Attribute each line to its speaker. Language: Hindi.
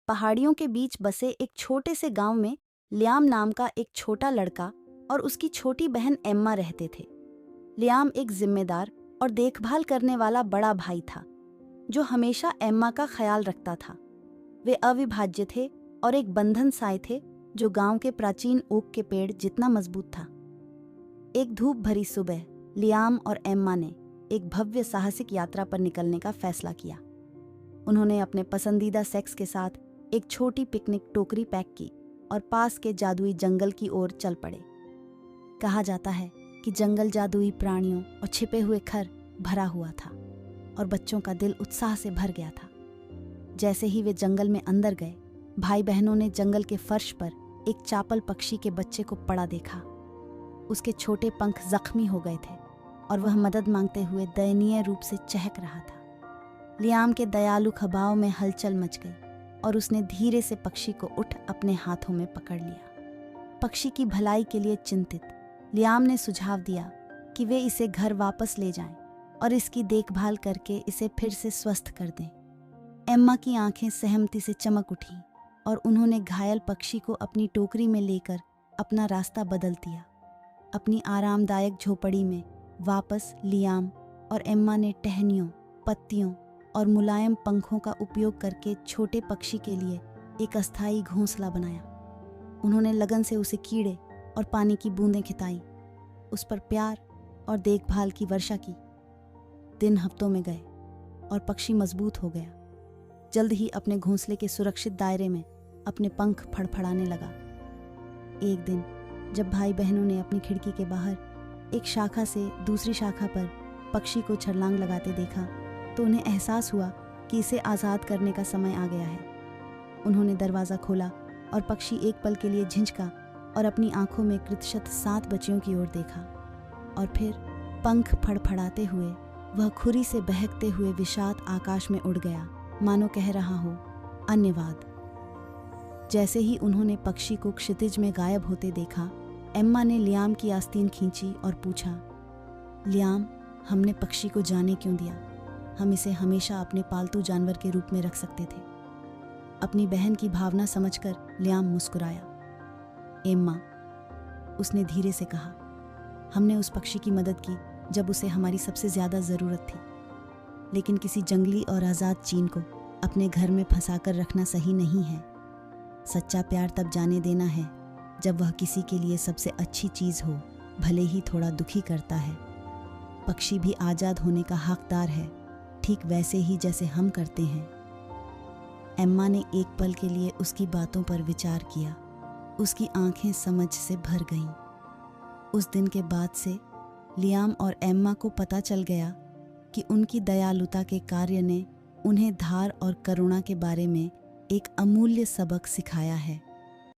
Speaker 1: पहाड़ियों के बीच बसे एक छोटे से गांव में लियाम नाम का एक छोटा लड़का और उसकी छोटी बहन एम्मा रहते थे। लियाम एक जिम्मेदार और देखभाल करने वाला बड़ा भाई था, जो हमेशा एम्मा का ख्याल रखता था। वे अविभाज्य थे और एक बंधन साए थे जो गांव के प्राचीन ओक के पेड़ जितना मजबूत था। एक धूप भरी सुबह लियाम और एम्मा ने एक भव्य साहसिक यात्रा पर निकलने का फैसला किया। उन्होंने अपने पसंदीदा सेक्स के साथ एक छोटी पिकनिक टोकरी पैक की और पास के जादुई जंगल की ओर चल पड़े। कहा जाता है कि जंगल जादुई प्राणियों और छिपे हुए खर भरा हुआ था और बच्चों का दिल उत्साह से भर गया था। जैसे ही वे जंगल में अंदर गए, भाई बहनों ने जंगल के फर्श पर एक चापल पक्षी के बच्चे को पड़ा देखा। उसके छोटे पंख जख्मी हो गए थे और वह मदद मांगते हुए दयनीय रूप से चहक रहा था। लियाम के दयालु खबाव में हलचल मच गई और उसने धीरे से पक्षी को उठ अपने हाथों में पकड़ लिया। पक्षी की भलाई के लिए चिंतित लियाम ने सुझाव दिया कि वे इसे घर वापस ले जाएं और इसकी देखभाल करके इसे फिर से स्वस्थ कर दें। एम्मा की आंखें सहमति से चमक उठीं और उन्होंने घायल पक्षी को अपनी टोकरी में लेकर अपना रास्ता बदल दिया। अपनी आरामदायक झोपड़ी में वापस लियाम और एम्मा ने टहनियों, पत्तियों और मुलायम पंखों का उपयोग करके छोटे पक्षी के लिए एक अस्थायी घोंसला बनाया। उन्होंने लगन से उसे कीड़े और पानी की बूंदें खिताई, उस पर प्यार और देखभाल की वर्षा की। दिन हफ्तों में गए और पक्षी मजबूत हो गया। जल्द ही अपने घोंसले के सुरक्षित दायरे में अपने पंख फड़फड़ाने लगा। एक दिन जब भाई बहनों ने अपनी खिड़की के बाहर एक शाखा से दूसरी शाखा पर पक्षी को छलांग लगाते देखा तो उन्हें एहसास हुआ कि इसे आज़ाद करने का समय आ गया है। उन्होंने दरवाज़ा खोला और पक्षी एक पल के लिए झिझका और अपनी आंखों में कृतशत 7 बच्चियों की ओर देखा और फिर पंख फड़फड़ाते हुए वह खुरी से बहकते हुए विशाल आकाश में उड़ गया, मानो कह रहा हो अन्यवाद। जैसे ही उन्होंने पक्षी को क्षितिज में गायब होते देखा, एम्मा ने लियाम की आस्तीन खींची और पूछा, लियाम, हमने पक्षी को जाने क्यों दिया? हम इसे हमेशा अपने पालतू जानवर के रूप में रख सकते थे। अपनी बहन की भावना समझकर लियाम मुस्कुराया। एम्मा, उसने धीरे से कहा, हमने उस पक्षी की मदद की जब उसे हमारी सबसे ज़्यादा ज़रूरत थी। लेकिन किसी जंगली और आज़ाद चीन को अपने घर में फंसाकर रखना सही नहीं है। सच्चा प्यार तब जाने देना है जब वह किसी के लिए सबसे अच्छी चीज़ हो, भले ही थोड़ा दुखी करता है। पक्षी भी आज़ाद होने का हकदार है, ठीक वैसे ही जैसे हम करते हैं। एम्मा ने एक पल के लिए उसकी बातों पर विचार किया। उसकी आंखें समझ से भर गईं। उस दिन के बाद से लियाम और एम्मा को पता चल गया कि उनकी दयालुता के कार्य ने उन्हें धार और करुणा के बारे में एक अमूल्य सबक सिखाया है।